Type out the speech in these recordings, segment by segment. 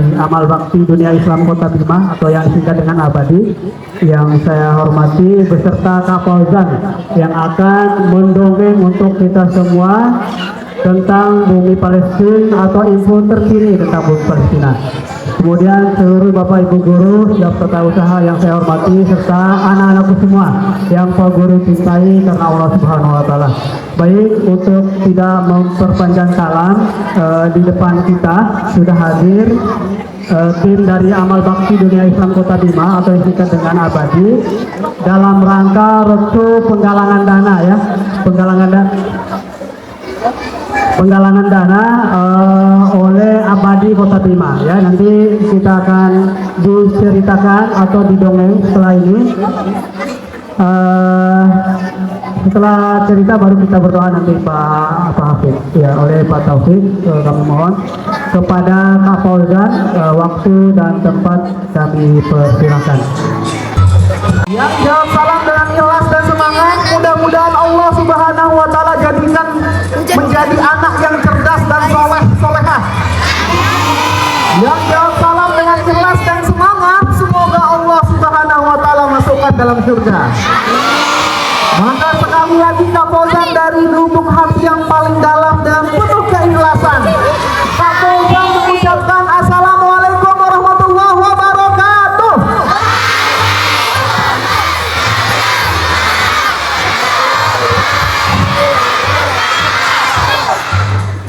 dari Amal Bakti Dunia Islam Kota Bima atau yang disingkat dengan Abadi, yang saya hormati, beserta Kak Fauzan yang akan mendongeng untuk kita semua tentang bumi Palestina atau info terkini tentang bumi Palestina. Kemudian seluruh Bapak Ibu guru, staf tata usaha yang saya hormati, serta anak-anakku semua yang Pak Guru cintai karena Allah Subhanahu wa Ta'ala. Baik, untuk tidak memperpanjang kalam, di depan kita sudah hadir tim dari Amal Bakti Dunia Islam Kota Bima atau yang disingkat dengan Abadi dalam rangka roadshow penggalangan dana ya, penggalangan dana oleh Abadi Kota Bima ya. Nanti kita akan diceritakan atau didongeng setelah ini. Setelah cerita baru kita berdoa nanti Pak Hafid ya, oleh Pak Taufik. Kami mohon kepada Kak Fauzan waktu dan tempat kami persilakan. Yang jawab salam dengan ikhlas dan semangat, mudah-mudahan Allah Subhanahu wa Ta'ala jadikan menjadi anak yang cerdas dan solehah. Yang jawab salam dengan ikhlas dan semangat, semoga Allah Subhanahu wa Ta'ala masukkan dalam surga. Maka sekali lagi Kak Fauzan dari lubuk hati yang paling dalam dan penuh keikhlasan, Kak Fauzan mengucapkan Assalamualaikum warahmatullahi wabarakatuh.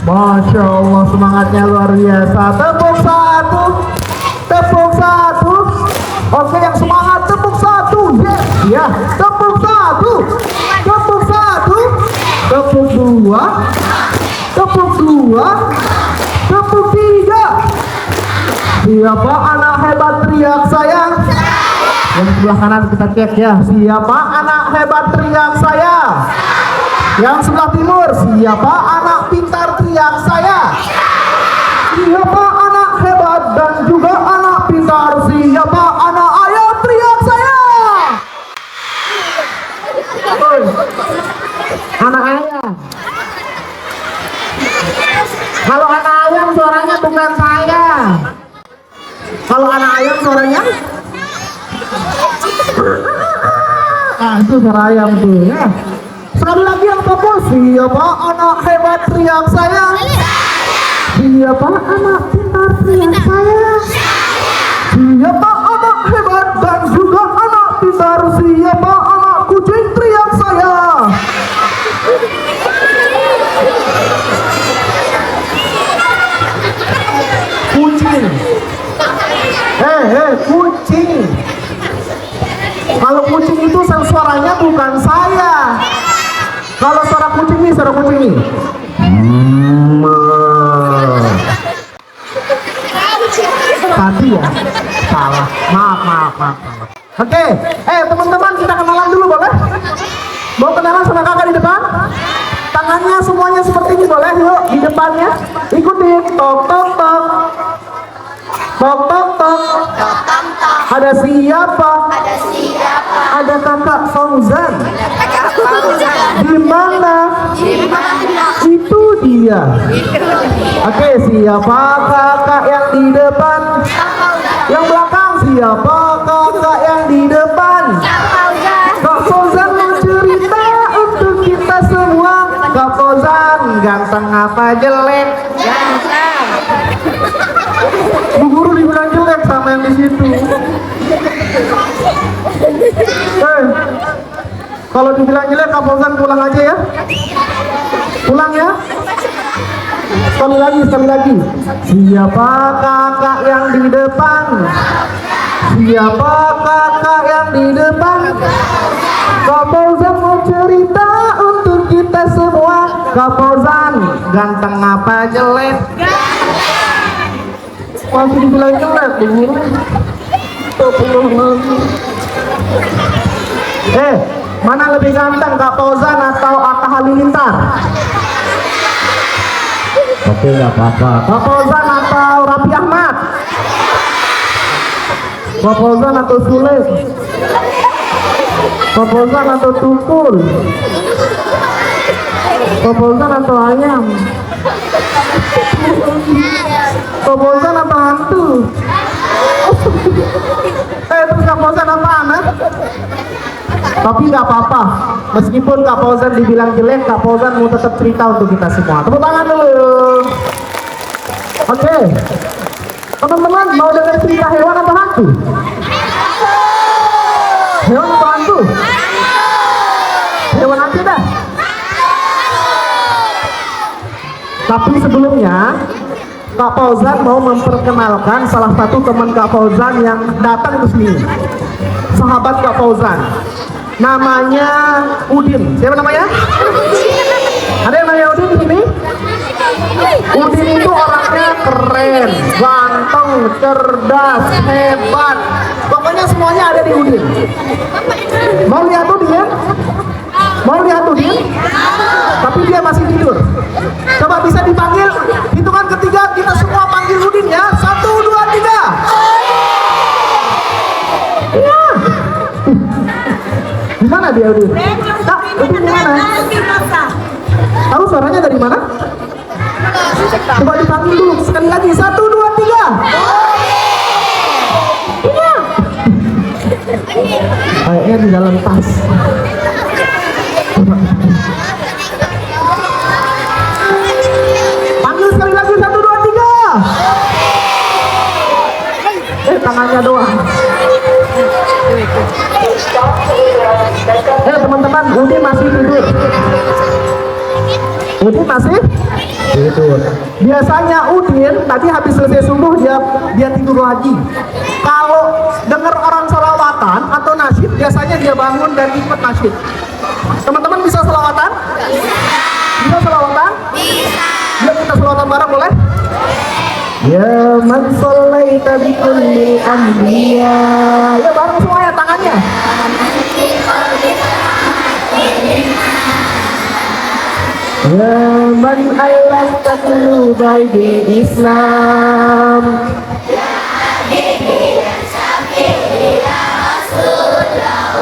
Masya Allah, semangatnya luar biasa. Tepuk satu, tepuk satu. Oke, yang semangat tepuk satu. Yes, ya. Tepuk satu, tepuk satu, tepuk dua, tepuk dua, tepuk tiga. Siapa anak hebat teriak saya? Yang sebelah kanan kita cek ya. Siapa anak hebat teriak saya? Yang sebelah timur, siapa anak pintar teriak saya? Siapa anak hebat dan juga anak pintar? Siapa anak ayam teriak saya? Anak ayam. Kalau anak ayam suaranya bukan saya. Kalau anak ayam suaranya, itu suara ayam tuh ya. Sekali lagi yang fokus, siapa anak hebat teriak saya? Siapa anak pintar teriak saya? Siapa anak hebat dan juga anak pintar? Siapa anak kucing teriak saya? Kucing. Kucing. Kalau kucing itu suaranya bukan saya. Kalau suara kucing nih, tadi ya, salah. Maaf. Oke, teman-teman, kita kenalan dulu boleh? Mau kenalan sama kakak di depan? Tangannya semuanya seperti ini boleh? Yuk, di depannya. Ikutin. Tok tok tok. Tok tok tok. Ada siapa? Ada kakak Fauzan. Di mana? Itu dia. Oke, siapa kakak yang di depan? Yang belakang, siapa kakak yang di depan? Kak Fauzan mau cerita untuk kita semua. Kak Fauzan ganteng apa jelek? Ganteng. Bu guru dibilang jelek sama yang di situ. Kalau dibilang jelek, Kak Fauzan pulang aja ya. Pulang ya. Sekali lagi. Siapa kakak yang di depan? Siapa kakak yang di depan? Kak Fauzan mau cerita untuk kita semua. Kak Fauzan ganteng apa jelek? Masih dibilang jelek, Bu. Mana lebih ganteng, Kak Fauzan atau Atta Halilintar? Oke, nggak apa-apa. Kak Fauzan atau Raffi Ahmad? Kak Fauzan atau Sule? Kak Fauzan atau Tukul? Kak Fauzan atau Ayam? Kak Fauzan atau hantu? Tapi nggak apa-apa, meskipun Kak Fauzan dibilang jelek, Kak Fauzan mau tetap cerita untuk kita semua. Tepuk tangan dulu. Oke, teman-teman mau dengar cerita hewan atau hantu? Hewan atau hantu? Hewan aja dah. Tapi sebelumnya Kak Fauzan mau memperkenalkan salah satu teman Kak Fauzan yang datang ke sini. Sahabat Kak Fauzan. Namanya Udin. Siapa namanya? Ada yang namanya Udin di sini? Udin itu orangnya keren, ganteng, cerdas, hebat. Pokoknya semuanya ada di Udin. Mau lihat Udin? Mau lihat Udin? Tapi dia masih tidur. Coba bisa dipanggil. Hitungan ketiga kita semua panggil Udin ya. 1, 2, 3. Iya. Gimana dia Udin? Kak, Udin gimana? Tahu suaranya dari mana? Coba dipanggil dulu sekali lagi. 1, 2, 3. Iya. Kayaknya di dalam tas. Panggil sekali lagi. 1, 2, 3. Tangannya doang. Teman-teman, Udin masih tidur. Udin masih tidur. Biasanya Udin tadi habis selesai subuh dia tidur lagi. Kalau dengar orang selawatan atau nasyid, biasanya dia bangun dan ikut nasyid. Teman-teman bisa selawatan? Bisa selawatan? Bisa. Yuk kita selawatan bareng boleh? Ya man shallaita bi kulli anbiya. Ya bareng semuanya tangannya. Ya man allafta qulubai bil Islam. Ya habibi ya syafi'i ya Rasulullah.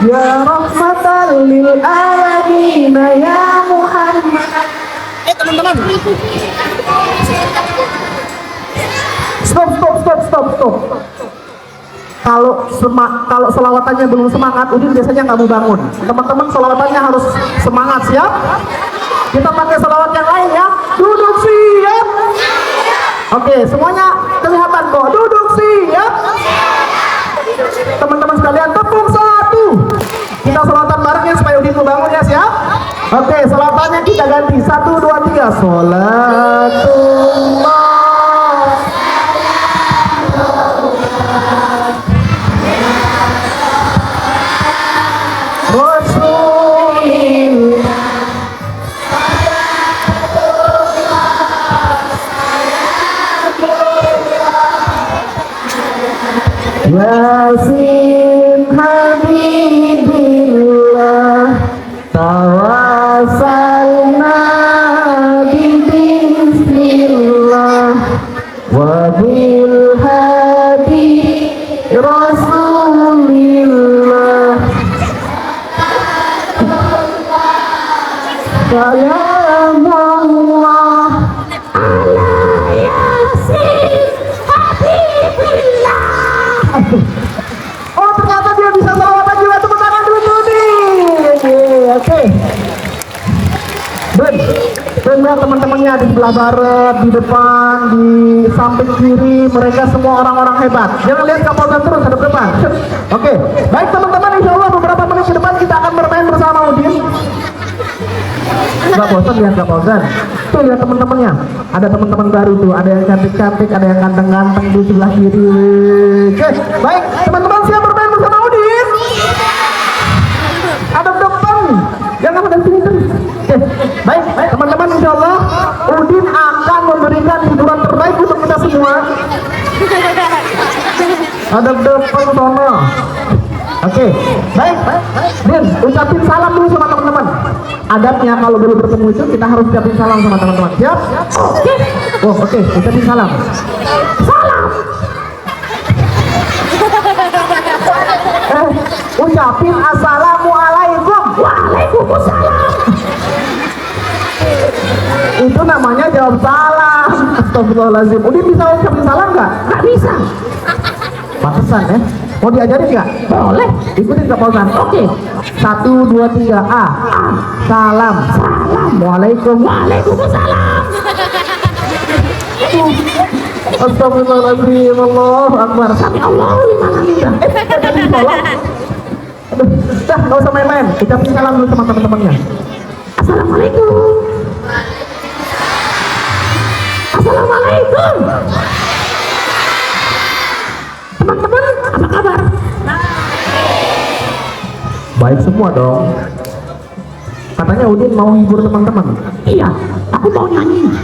Ya rahmatan lil alamin ya Muhammad. Teman-teman. Stop. Kalau selawatannya belum semangat, Udin biasanya nggak mau bangun. Teman-teman selawatannya harus semangat, siap? Kita pakai selawat yang lain ya. Duduk siap. Oke, semuanya kelihatan kok. Duduk siap. Teman-teman sekalian tepuk 1. Kita selawatan bareng ya supaya Udin mau bangun ya, siap? Oke, selawatannya kita ganti. 1, 2, 3. Sholatullah. Yasin Habibillah tawasalna bismillah wa bil hadi rasulillah salam Allah ala Yasin Habibillah. Oh ternyata dia bisa selawatan juga, tepuk tangan dulu nih. Oke. Benar teman-temannya di sebelah barat, di depan, di samping kiri, mereka semua orang-orang hebat. Jangan lihat Kak Fauzan terus, hadap depan. Oke, baik teman-teman, insya Allah beberapa menit ke depan kita akan bermain bersama Udin. Gak bosan lihat Kak Fauzan? Tuh lihat teman-temannya, ada teman-teman baru tuh, ada yang cantik-cantik, ada yang ganteng-ganteng di sebelah kiri. Oke, baik teman-teman siap bermain bersama Udin? Hadap depan, jangan ada sini terus. Oke, baik teman-teman, insya Allah Udin akan memberikan hiburan terbaik untuk kita semua. Hadap depan sono. Oke, baik. Din, ucapin salam dulu sama teman-teman. Adabnya kalau baru bertemu itu kita harus ucapin salam sama teman-teman. Siap? Oke. Oh, oke. Ucapin salam. Salam. ucapin assalamualaikum. Waalaikumsalam. Itu namanya jawab salam. Astagfirullahaladzim. Udin bisa ucapin salam nggak? Nggak bisa. Pantesan ya. Mau diajarin nggak? Boleh. Ikutin Kak Fauzan. Oke. 1, 2, 3 A. Salam. Salam. Waalaikumsalam. Astagfirullahaladzim. Allahu Akbar. Sami Allah liman hamidah. Jadi tolong. Aduh, dah nggak usah main-main. Ucapin salam dulu sama teman-temannya. Assalamualaikum. Assalamualaikum. Teman-teman, apa kabar? Baik semua dong. Katanya Udin mau hibur teman-teman. Iya, aku mau nyanyi.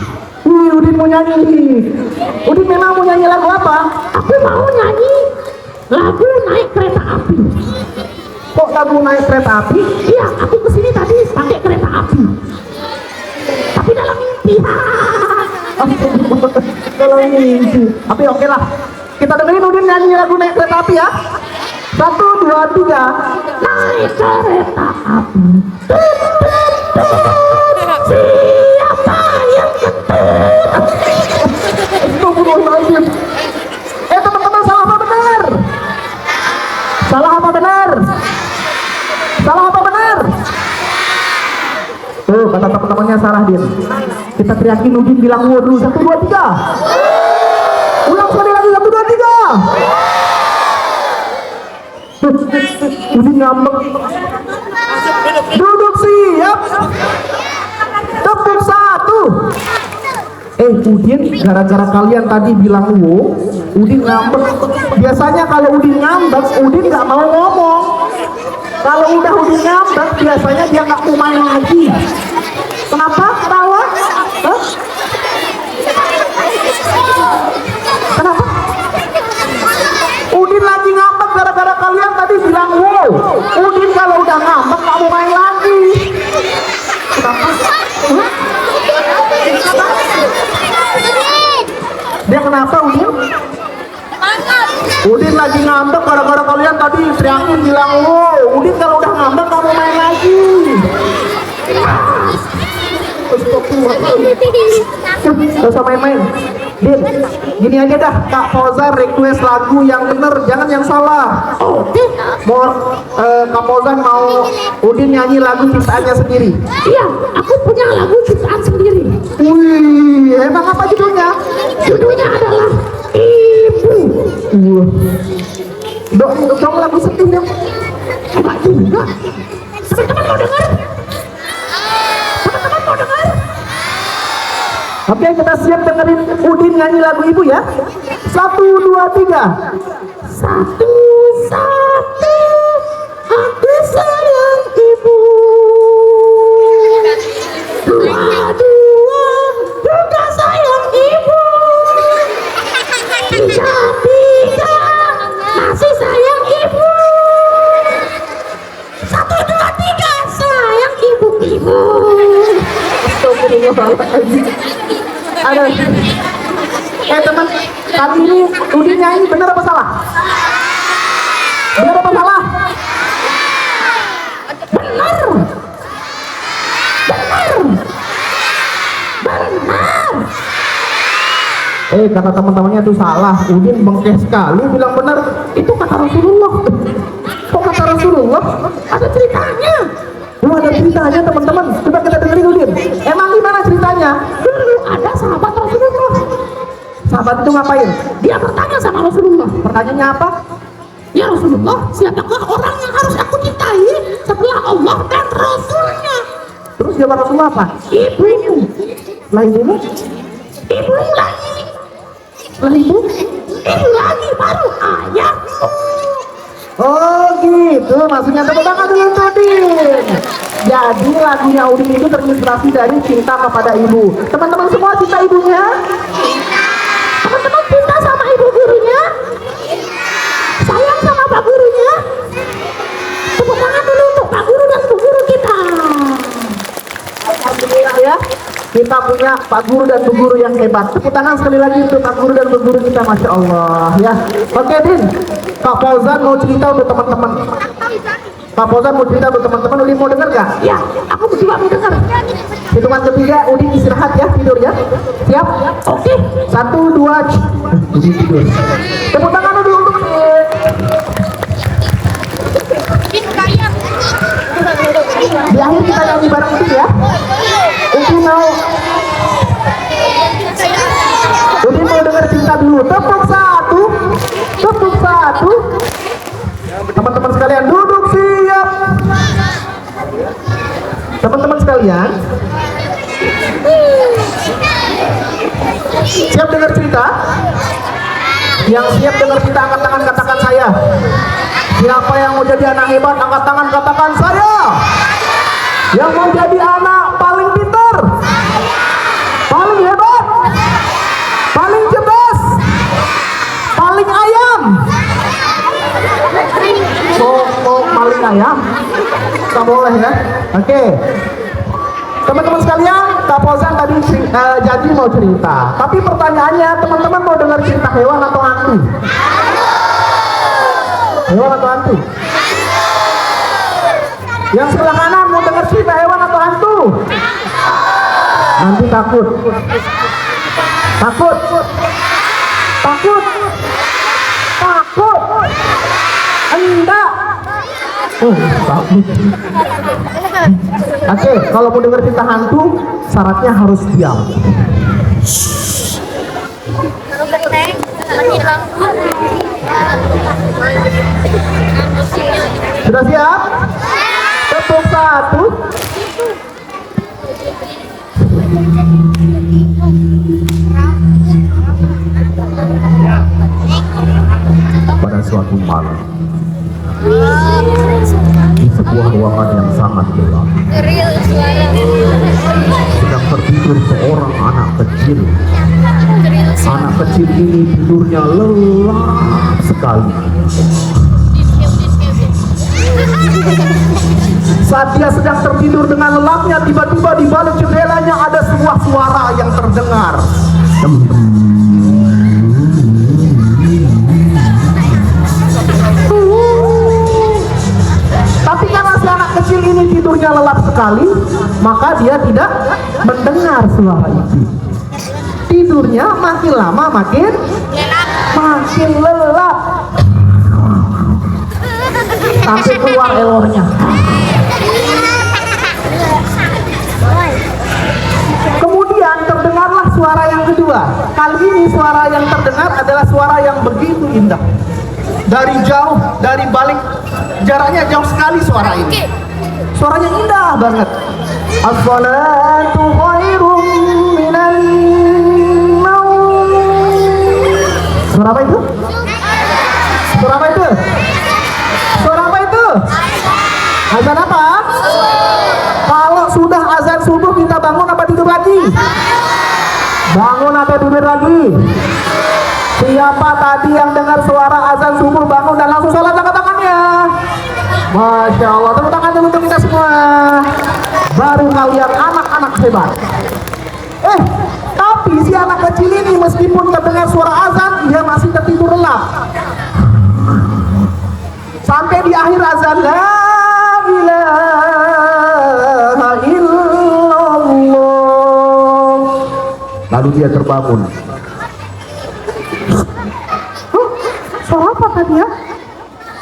Wih, Udin mau nyanyi. Udin memang mau nyanyi lagu apa? Aku mau nyanyi lagu naik kereta api. Kok lagu naik kereta api? Iya, aku kesini tadi pakai kereta api. Tapi dalam mimpi. Dalam mimpi. Tapi oke lah. Kita dengerin Udin nyanyi lagu naik kereta api ya. 1, 2, 3. Naik kereta api. Siapa yang ketut? Astagfirullahaladzim. Teman-teman, salah apa benar? Salah apa benar? Salah apa benar? Tuh, kata teman-temannya salah, Din. Kita teriakin Udin bilang waduh. 1, 2, 3. Ulang sekali lagi. 1, 2, 3. Udin ngambek. Duduk siap. Tepuk 1. Udin, gara-gara kalian tadi bilang wo, Udin ngambek. Biasanya kalau Udin ngambek, Udin nggak mau ngomong. Kalau udah Udin ngambek, biasanya dia nggak mau main lagi. Kenapa? Ketawa? Hah? Kenapa? Udin lagi ngambek gara-gara kalian tadi bilang wow. Udin kalau udah ngambek nggak mau main lagi. Kenapa? Hah? Dia kenapa Udin? Udin lagi ngambek gara-gara kalian tadi teriakin bilang wow. Udin kalau udah ngambek nggak mau main lagi. Gak usah main-main. Din, gini aja dah, Kak Fauzan request lagu yang bener, jangan yang salah. Oke. Kak Fauzan mau Udin nyanyi lagu ciptaannya sendiri. Iya, aku punya lagu ciptaan sendiri. Wih, emang apa judulnya? Judulnya adalah Ibu. Dong lagu sedih dong. Enggak juga. Teman-teman mau dengar? Teman-teman mau dengar? Oke, kita siap dengerin Udin nyanyi lagu Ibu ya. 1, 2, 3. 1, 1. Aku sayang Ibu. 2, 2. Juga sayang Ibu. 3, 3. Masih sayang Ibu. 1, 2, 3. Sayang Ibu. Astagfirullahaladzim. Aduh. Teman, kali ini Udin nyanyi bener apa salah? Bener apa salah? Bener. Kata teman-temannya itu salah. Udin bengkeh sekali bilang bener. Itu kata Rasulullah. Kok kata Rasulullah? Ada ceritanya. Ada ceritanya teman-teman. Coba kita dengerin Udin. Emang gimana ceritanya? Dulu ada sahabat Rasulullah. Sahabat itu ngapain? Dia bertanya sama Rasulullah. Pertanyaannya apa? Ya Rasulullah, siapakah orang yang harus aku cintai setelah Allah dan Rasulnya? Terus jawab Rasulullah apa? Ibumu. Lah ibumu? Ibu lagi. Lah ibu? Ibu lagi baru ayahmu. Oh gitu, maksudnya tepuk tangan dulu Udin. Jadi lagunya Udin itu terinspirasi dari cinta kepada ibu. Teman-teman semua cinta ibunya? Teman-teman cinta sama ibu gurunya? Sayang sama pak gurunya? Tepuk tangan dulu untuk pak guru dan bu guru kita. Alhamdulillah ya, kita punya punya Pak Guru dan Bu Guru yang hebat. Tepuk tangan sekali lagi untuk Pak Guru dan Bu Guru kita, Masya Allah ya. Oke Din, Pak Fauzan mau cerita untuk teman-teman. Pak Fauzan mau cerita untuk teman-teman. Udin mau dengar gak? Ya, aku juga mau dengar. Hitungan ketiga, Udin istirahat ya, tidur ya. Siap? Oke. 1, 2, Udin tidur. Tepuk tangan dulu untuk di akhir kita nyanyi bareng itu ya. Udin mau dengar cerita dulu. Tepuk satu. Teman-teman sekalian duduk siap. Teman-teman sekalian siap dengar cerita? Yang siap dengar cerita angkat tangan, katakan saya. Siapa yang mau jadi anak hebat angkat tangan, katakan saya. Yang mau jadi anak paling pintar, paling hebat, paling cerdas, paling ayam. Mau paling ayam? Tak boleh ya. Oke. Teman-teman sekalian, Kak Fauzan tadi janji mau cerita. Tapi pertanyaannya, teman-teman mau dengar cerita hewan atau hantu? Hewan atau hantu? Yang sebelah kanan mau dengar cerita hewan atau hantu? Nanti takut. Enggak. Takut. Oke, kalau mau dengar cerita hantu, syaratnya harus diam. Sudah siap? Tepuk satu. Pada suatu malam, di sebuah ruangan yang sangat gelap, sedang tertidur seorang anak kecil. Anak kecil ini tidurnya lelap sekali. Saat dia sedang tertidur dengan lelapnya, tiba-tiba di balik jendelanya ada sebuah suara yang terdengar. Tapi karena si anak kecil ini tidurnya lelap sekali, maka dia tidak mendengar suara itu. Tidurnya makin lama makin lelap, sampai keluar elornya. Kemudian terdengarlah suara yang kedua. Kali ini suara yang terdengar adalah suara yang begitu indah. Dari jauh, dari balik, jaraknya jauh sekali suara ini. Suaranya indah banget. As-salatu khairum minan naum. Suara apa itu? Suara apa itu? Suara apa itu? Azan apa? Kalau sudah azan subuh kita bangun apa tidur lagi? Bangun atau tidur lagi? Siapa tadi yang dengar suara azan subuh bangun dan langsung sholat, angkat tangannya? Masya Allah, tepuk tangan dulu untuk kita semua. Baru kalian anak-anak hebat. Tapi si anak kecil ini meskipun terdengar suara azan, dia masih tertidur lelap. Sampai di akhir azan, la ilaha illallah. Lalu dia terbangun. Suara apa tadi ya?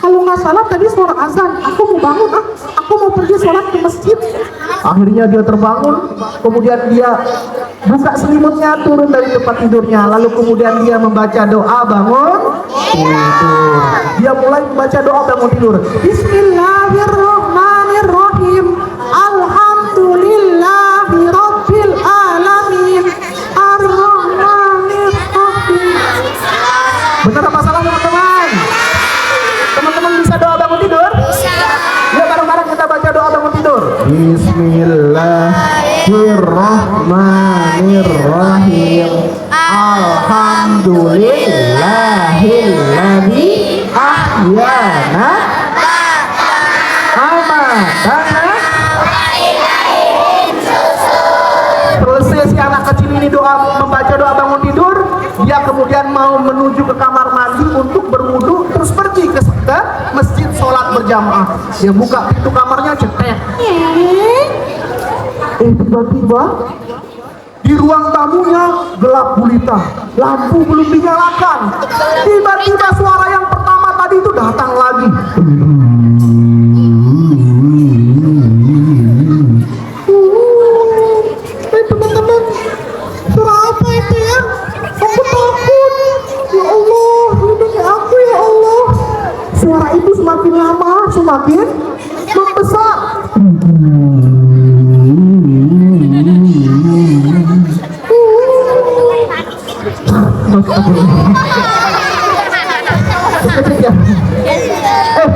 Kalau nggak salah tadi suara azan. Aku mau bangun, aku mau pergi sholat ke masjid. Akhirnya dia terbangun, kemudian dia buka selimutnya, turun dari tempat tidurnya, lalu kemudian dia membaca doa bangun tidur. Dia mulai membaca doa bangun tidur. Bismillahirrahmanirrahim. Alhamdulillahirabbil alamin. Ar-Rahmanir-Rahim. Benar apa salah teman-teman? Teman-teman bisa doa bangun tidur? Ya, bareng-bareng kita baca doa bangun tidur. Bismillahirrahmanirrahim. Alhamdulillahilladzi ahyana amatana. Selesai si anak kecil kemudian mau menuju ke kamar mandi untuk berwudu, terus pergi ke masjid sholat berjamaah. Dia buka pintu kamarnya, cetek. Tiba-tiba di ruang tamunya gelap gulita, lampu belum dinyalakan. Tiba-tiba suara yang pertama tadi itu datang lagi. Teman-teman, suara apa itu ya? Aku takut. Ya Allah, lindungi aku ya Allah. Suara itu semakin lama semakin membesar.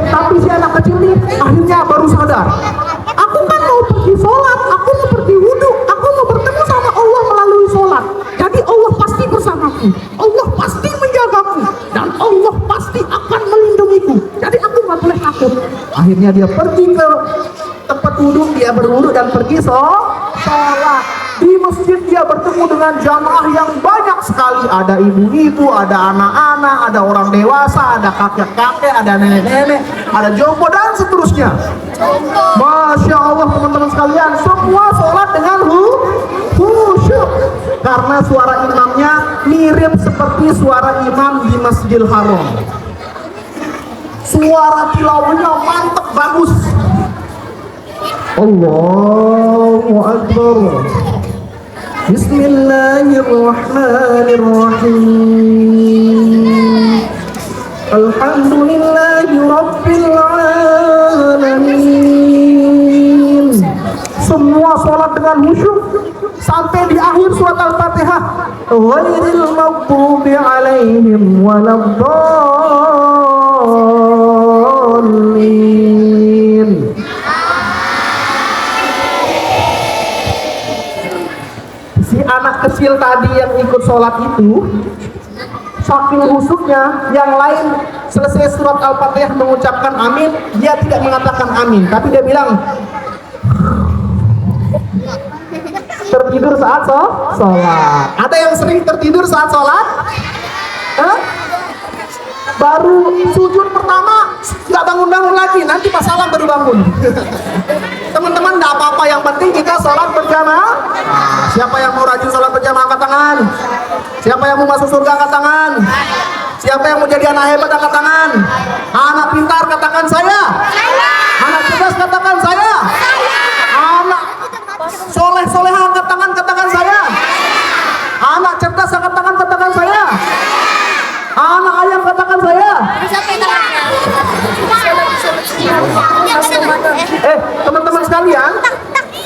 Tapi si anak kecil nih akhirnya baru sadar. Aku kan mau pergi sholat, aku mau pergi wudhu, aku mau bertemu sama Allah melalui sholat. Jadi Allah pasti bersamaku, Allah pasti menjagaku, dan Allah pasti akan melindungiku. Jadi aku nggak boleh takut. Akhirnya dia pergi ke tempat wudhu, dia berwudhu dan pergi sholat. Di masjid dia bertemu dengan jamaah yang banyak sekali. Ada ibu-ibu, ada anak-anak, ada orang dewasa, ada kakek-kakek, ada nenek-nenek, ada jompo dan seterusnya. Masya Allah teman-teman sekalian, semua sholat dengan khusyuk. Karena suara imamnya mirip seperti suara imam di Masjidil Haram. Suara tilawahnya mantap, bagus. Allahu Akbar. Bismillahirrahmanirrahim. Alhamdulillahi Rabbil Alamin. Semua sholat dengan khusyuk sampai di akhir surat Al-Fatihah. Ghairil maghdubi alaihim waladdallin. Si anak kecil tadi yang ikut sholat itu saking khusyuknya, yang lain selesai surat Al-Fatihah mengucapkan amin, dia tidak mengatakan amin, tapi dia bilang tertidur saat sholat. Ada yang sering tertidur saat sholat? Baru sujud pertama nggak bangun-bangun lagi, nanti pas salam baru bangun. Teman-teman, nggak apa-apa, yang penting kita sholat berjamaah. Siapa yang mau rajin sholat berjamaah angkat tangan? Siapa yang mau masuk surga angkat tangan? Siapa yang mau jadi anak hebat angkat tangan? Anak pintar katakan saya. Anak cerdas katakan saya. Anak soleh-soleha angkat tangan katakan saya. Anak cerdas angkat tangan katakan saya. Anak ayam katakan saya.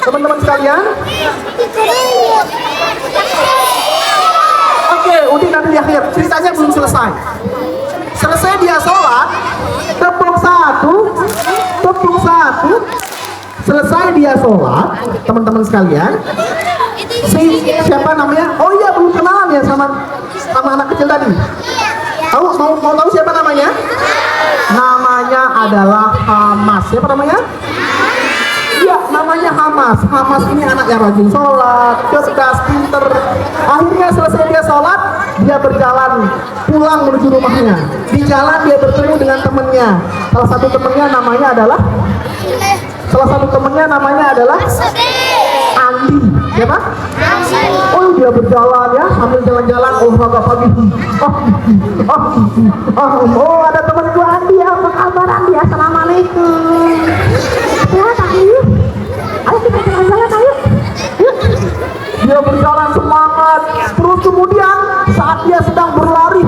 Teman-teman sekalian, oke, Udin nanti di akhir, ceritanya belum selesai. Selesai dia sholat, tepuk satu. Selesai dia sholat, teman-teman sekalian. Siapa namanya? Oh iya, belum kenalan ya sama anak kecil tadi. Mau tahu siapa namanya? Namanya adalah Hamas. Siapa namanya? Iya, namanya Hamas. Hamas ini anak yang rajin sholat, cerdas, pinter. Akhirnya selesai dia sholat, dia berjalan pulang menuju rumahnya. Di jalan dia bertemu dengan temannya. Salah satu temannya namanya adalah Andi. Siapa? Oh, dia berjalan ya, sambil jalan-jalan. Oh, agak pagi. Oh, ada teman gua Andi. Apa kabar Andi? Assalamualaikum. Ya, ayo kita jalan-jalan, ayo. Dia berjalan semangat. Terus kemudian saat dia sedang berlari,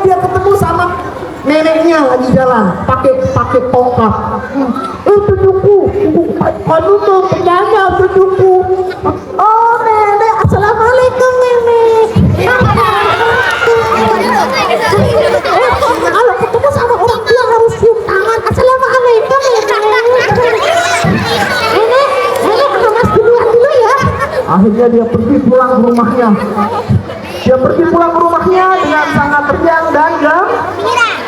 dia ketemu sama neneknya lagi jalan, pakai tongkat. Cucuku, kamu mau penjana cucuku. Oh nenek, assalamualaikum nenek. Kalau ketemu sama orang tua harus cium tangan. Assalamualaikum nenek. Nenek, Mas duluan dulu ya. Akhirnya dia pergi pulang ke rumahnya. Dengan sangat riang dan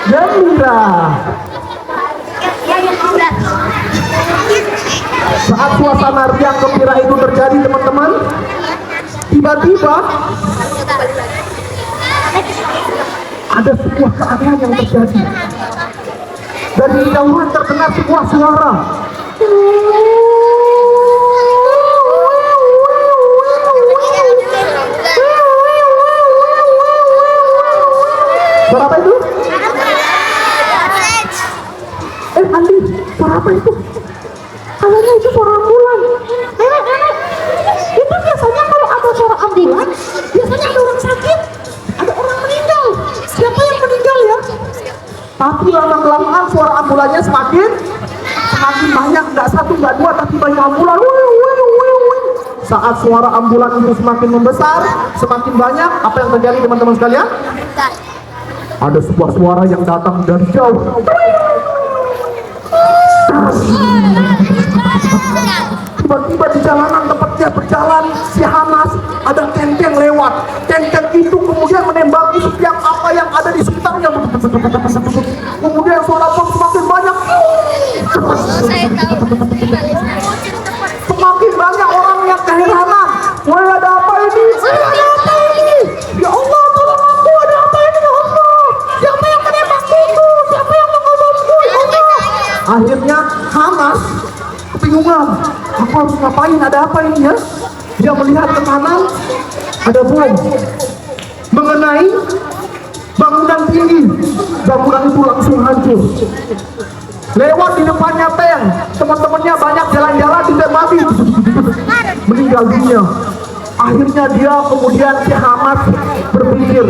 gembira. Saat suasana riang gembira itu terjadi, teman-teman, tiba-tiba ada sebuah keadaan yang terjadi. Dari jauhan terdengar sebuah suara. Suara apa itu? Andi, suara apa itu? Kayaknya itu suara ambulan. Nenek. Itu biasanya kalau ada suara ambulan, biasanya ada orang sakit, ada orang meninggal. Siapa yang meninggal ya? Tapi lama-kelamaan suara ambulannya semakin banyak, nggak satu, nggak dua, tapi banyak ambulan. Saat suara ambulan itu semakin membesar, semakin banyak, apa yang terjadi teman-teman sekalian? Ada sebuah suara yang datang dari jauh. Tiba-tiba di jalanan tempat dia berjalan, si Hamas, ada tank lewat. Tank itu kemudian menembaki setiap apa yang ada di sekitarnya. Kemudian suara bom semakin banyak. Semakin banyak orang yang keheranan. Wah, ada apa ini? Ada apa ini? Ya Allah, tolong aku, ada apa ini ya Allah? Siapa yang menembakku itu? Siapa yang mengobomku ya Allah? Akhirnya Hamas kebingungan. Aku harus ngapain? Ada apa ini ya? Dia melihat ke kanan, ada bom mengenai bangunan tinggi. Bangunan itu langsung hancur. Lewat di depannya tank, teman-temannya banyak jalan-jalan ditembaki, meninggal dunia. Akhirnya dia kemudian si Hamas berpikir,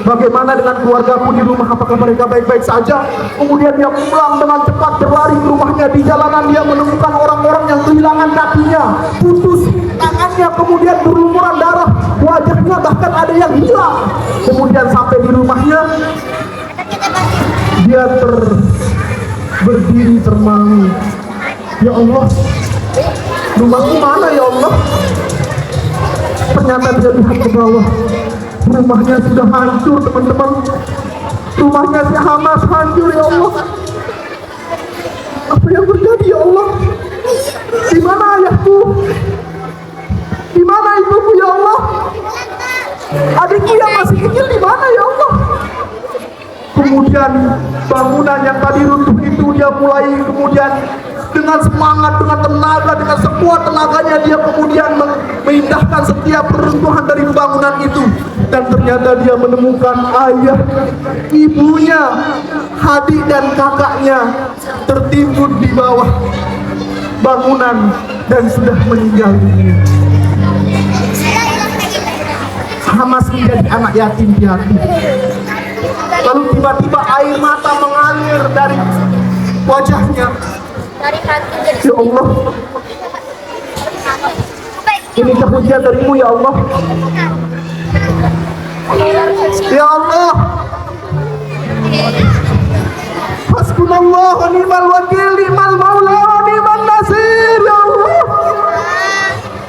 bagaimana dengan keluargaku di rumah, apakah mereka baik-baik saja? Kemudian dia pulang dengan cepat, berlari ke rumahnya. Di jalanan dia menemukan orang-orang yang kehilangan kakinya, putus tangannya, kemudian berlumuran darah, wajahnya bahkan ada yang hilang. Kemudian sampai di rumahnya, dia berdiri termangu. Ya Allah, rumahku mana ya Allah? Ternyata dia lihat ke bawah, rumahnya sudah hancur teman-teman. Rumahnya si Hamas hancur ya Allah. Apa yang terjadi ya Allah? Di mana ayahku? Di mana ibuku ya Allah? Adikku yang masih kecil di mana ya Allah? Kemudian bangunan yang tadi runtuh itu dia mulai kemudian dengan semangat, dengan tenaga, dengan sekuat tenaganya dia kemudian memindahkan setiap reruntuhan dari bangunan itu. Dan ternyata dia menemukan ayah, ibunya, adik dan kakaknya tertimbun di bawah bangunan dan sudah meninggal dunia. Hamas menjadi anak yatim piatu. Lalu tiba-tiba air mata mengalir dari wajahnya. Ya Allah, ini kepujian darimu ya Allah. Ya Allah, hasbunallah wa ni'mal wakil, ni'mal maula wa ni'man nasir. Ya Allah,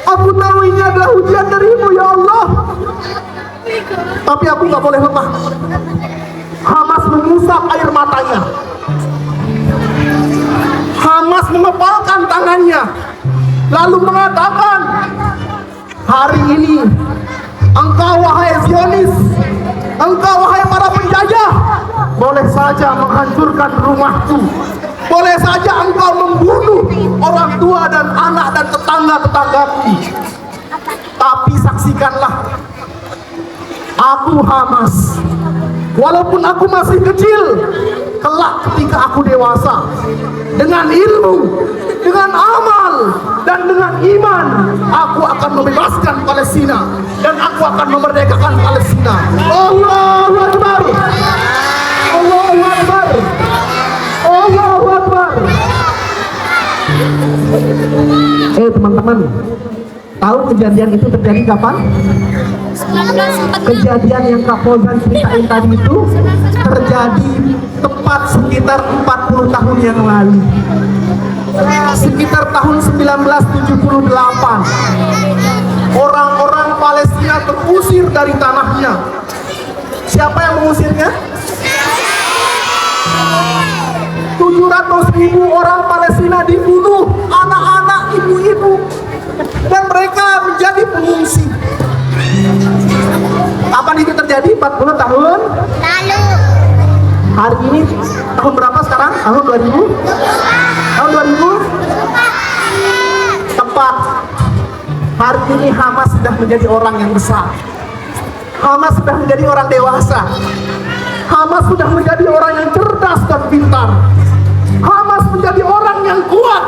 aku tahu ini adalah ujian darimu ya Allah, tapi aku gak boleh lemah. Hamas mengusap air matanya. Hamas mengepalkan tangannya, lalu mengatakan, hari ini engkau wahai Zionis, engkau wahai para penjajah, boleh saja menghancurkan rumahku, boleh saja engkau membunuh orang tua dan anak dan tetangga-tetanggaku, tapi saksikanlah, aku Hamas, walaupun aku masih kecil, kelak ketika aku dewasa, dengan ilmu, dengan amal, dan dengan iman, aku akan membebaskan Palestina dan aku akan memerdekakan Palestina. Allahu Akbar, Allahu Akbar, Allahu Akbar. Teman-teman, tahu kejadian itu terjadi kapan? Kejadian yang Kak Fauzan ceritain tadi itu terjadi tepat sekitar 40 tahun yang lalu. Sekitar tahun 1978. Orang-orang Palestina terusir dari tanahnya. Siapa yang mengusirnya? 700.000 orang Palestina dibunuh, anak-anak, ibu-ibu, dan mereka menjadi pengungsi. Kapan itu terjadi? 40 tahun Lalu. hari ini. Tahun berapa sekarang? Tahun 2000? Tahun 2000? Tepat. Hari ini Hamas sudah menjadi orang yang besar. Hamas sudah menjadi orang dewasa. Hamas sudah menjadi orang yang cerdas dan pintar. Hamas menjadi orang yang kuat.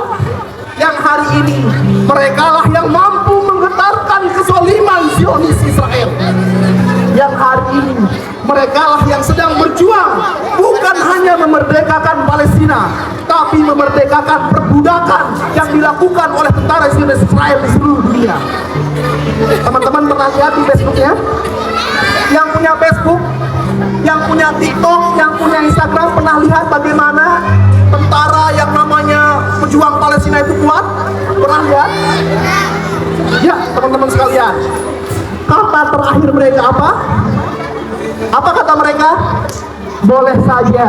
Yang hari ini merekalah yang mampu menggetarkan kezaliman Zionis Israel. Yang hari ini merekalah yang sedang berjuang bukan hanya memerdekakan Palestina, tapi memerdekakan perbudakan yang dilakukan oleh tentara Zionis Israel di seluruh dunia. Teman-teman pernah lihat di Facebooknya? Yang punya Facebook, yang punya TikTok, yang punya Instagram, pernah lihat bagaimana tentara yang namanya pejuang Palestina itu kuat? Pernah lihat? Ya, teman-teman sekalian, kata terakhir mereka apa? Apa kata mereka? Boleh saja,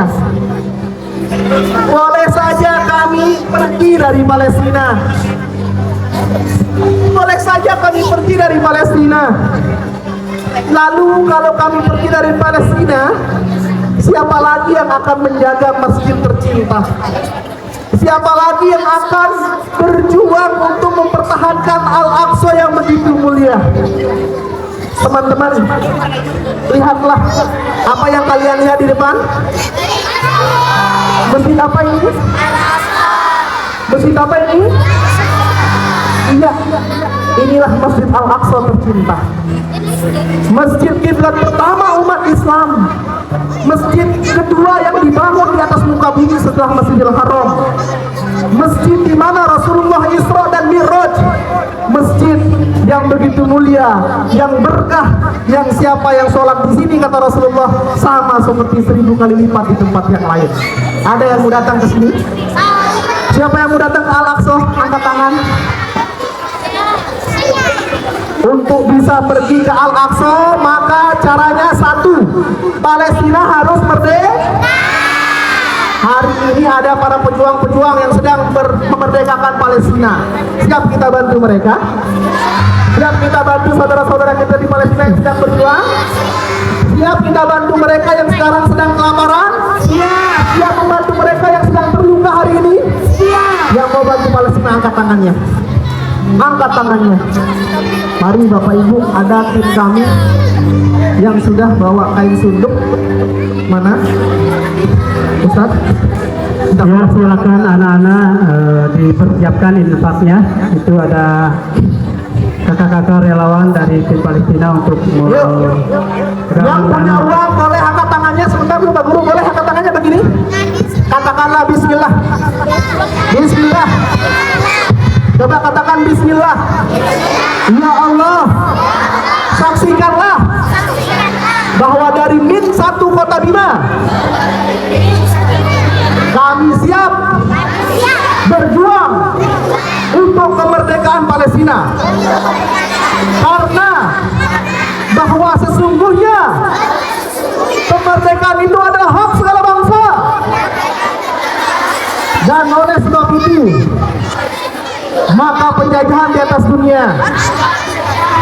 boleh saja kami pergi dari Palestina. Boleh saja kami pergi dari Palestina. Lalu kalau kami pergi dari Palestina, siapa lagi yang akan menjaga masjid tercinta? Siapa lagi yang akan berjuang untuk mempertahankan Al-Aqsa yang begitu mulia? Teman-teman, lihatlah apa yang kalian lihat di depan. Masjid apa ini? Masjid apa ini? Iya, inilah Masjid Al-Aqsa tercinta. Masjid kiblat pertama umat Islam. Masjid kedua yang dibangun di atas muka bumi setelah Masjidil Haram. Masjid di mana Rasulullah Isra dan Mi'raj. Masjid yang begitu mulia, yang berkah, yang siapa yang sholat di sini kata Rasulullah sama seperti 1000 kali lipat di tempat yang lain. Ada yang mau datang ke sini? Siapa yang mau datang ke Al-Aqsa? Angkat tangan. Untuk bisa pergi ke Al-Aqsa, maka caranya satu, Palestina harus merdeka. Hari ini ada para pejuang-pejuang yang sedang memerdekakan Palestina. Siap kita bantu mereka? Siap kita bantu saudara-saudara kita di Palestina yang sedang berjuang? Siap kita bantu mereka yang sekarang sedang kelaparan? Siap. Siap membantu mereka yang sedang terluka hari ini? Siap. Yang mau bantu Palestina angkat tangannya. Angkat tangannya. Mari Bapak Ibu, ada tim kami yang sudah bawa kain sunduk. Mana? Ustaz? Ya, silakan anak-anak dipersiapkan infaknya. Itu ada kakak-kakak relawan dari tim Palestina untuk yang punya uang boleh angkat tangannya. Sebentar dulu Pak Guru, boleh angkat tangannya begini? Katakanlah Bismillah. Bismillah. Coba katakan Bismillah. Ya Allah, saksikanlah bahwa dari Min 1 Kota Bima kami siap berjuang untuk kemerdekaan Palestina, karena bahwa sesungguhnya kemerdekaan itu adalah hak segala bangsa, dan oleh sebab itu maka penjajahan di atas dunia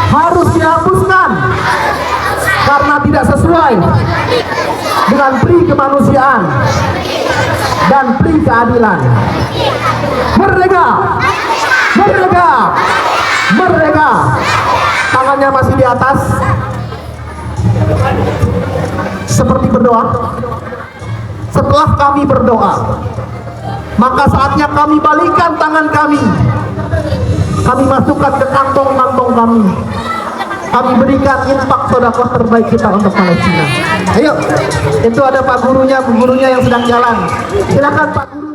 harus dihapuskan karena tidak sesuai dengan pri kemanusiaan dan pri keadilan. Merdeka! Merdeka! Merdeka! Tangannya masih di atas seperti berdoa. Setelah kami berdoa, maka saatnya kami balikan tangan kami. Kami masukkan ke kantong-kantong kami. Kami berikan infak sedekah terbaik kita untuk Palestina. Ayo, itu ada Pak Gurunya, Bu Gurunya yang sedang jalan. Silakan Pak Guru.